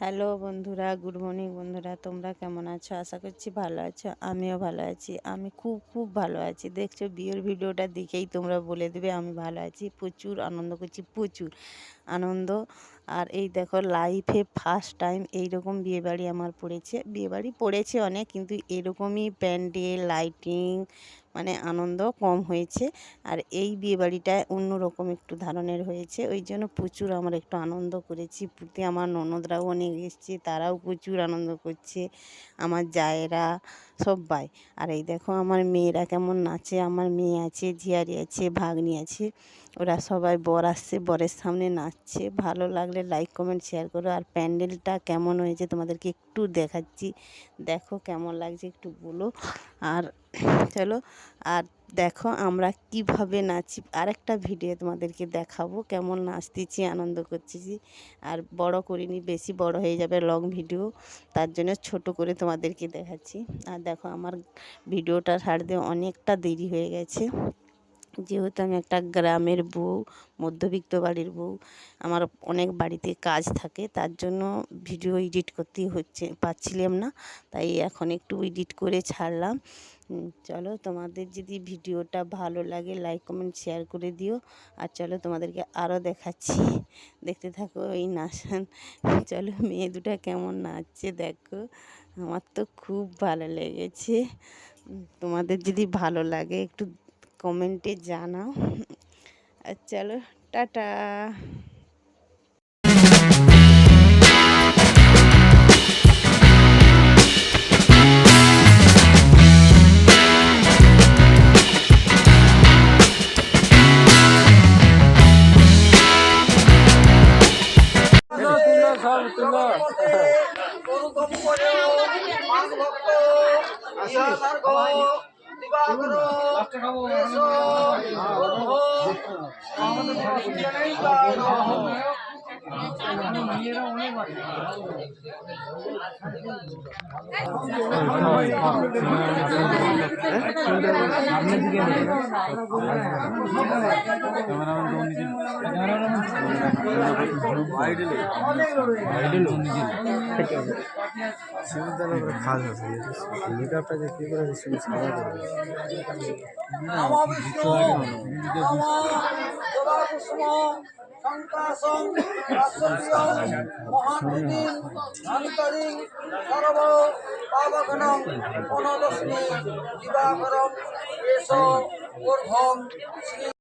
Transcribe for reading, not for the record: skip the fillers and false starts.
Hello বন্ধুরা, good morning বন্ধুরা। তোমরা কেমন আছো? আশা করছি ভালো আছো। আমিও ভালো আছি। আমি খুব খুব ভালো আছি। দেখছো বিয়ের ভিডিওটা দেখেই তোমরা বলে দেবে আমি ভালো আছি। প্রচুর আনন্দ করছি, প্রচুর আনন্দ। আর এই দেখো লাইফে ফার্স্ট টাইম এইরকম বিয়েবাড়ি আমার পড়েছে। বিয়েবাড়ি পড়েছে অনেক, কিন্তু এরকমই প্যান্ডেল লাইটিং মানে আনন্দ কম হয়েছে। আর এই বিয়েবাড়িটায় অন্যরকম একটু ধরনের হয়েছে, ওই জন্য প্রচুর আমরা একটু আনন্দ করেছি। প্রতি আমার ননদরাও অনেক এসছে, তারাও প্রচুর আনন্দ করছে, আমার জায়েরা সবাই। আর এই দেখো আমার মেয়েরা কেমন নাচে। আমার মেয়ে আছে, ঝিয়ারি আছে, ভাগ্নি আছে, ওরা সবাই বর আসছে, বরের সামনে নাচছে। ভালো লাগলে লাইক কমেন্ট শেয়ার করো। আর প্যান্ডেলটা কেমন হয়েছে তোমাদেরকে একটু দেখাচ্ছি, দেখো কেমন লাগছে একটু বলো। আর চলো, আর দেখো আমরা কিভাবে নাচি। আরেকটা ভিডিও তোমাদেরকে দেখাবো কেমন নাচতেছি, আনন্দ করতেছি। আর বড় করিনি, বেশি বড় হয়ে যাবে লং ভিডিও, তার জন্য ছোট করে তোমাদেরকে দেখাচ্ছি। আর দেখো আমার ভিডিওটা ছাড়তে অনেকটা দেরি হয়ে গেছে, যেহেতু আমি একটা গ্রামের বউ, মধ্যবিত্ত বাড়ির বউ। আমার অনেক বাড়িতে কাজ থাকে, তার জন্য ভিডিও এডিট করতেই পারছিলাম না, তাই এখন একটু এডিট করে ছাড়লাম। চলো, তোমাদের যদি ভিডিওটা ভালো লাগে লাইক কমেন্ট শেয়ার করে দিও। আর চলো তোমাদেরকে আরও দেখাচ্ছি, দেখতে থাকো এই নাচ। চলো, মেয়ে দুটা কেমন নাচছে দেখো, আমার তো খুব ভালো লেগেছে। তোমাদের যদি ভালো লাগে একটু কমেন্টে জানাও। আর চলো, টাটা। খাস আছে মেকআপটা যে কি করে সাদা করে শঙ্কাসং রাষ্ট্রীয়ং মহান্তিং অন্তরিং সর্ব পাবঘ্নং অনদস্মি দিবাকরং এষ ঊর্ধ্বং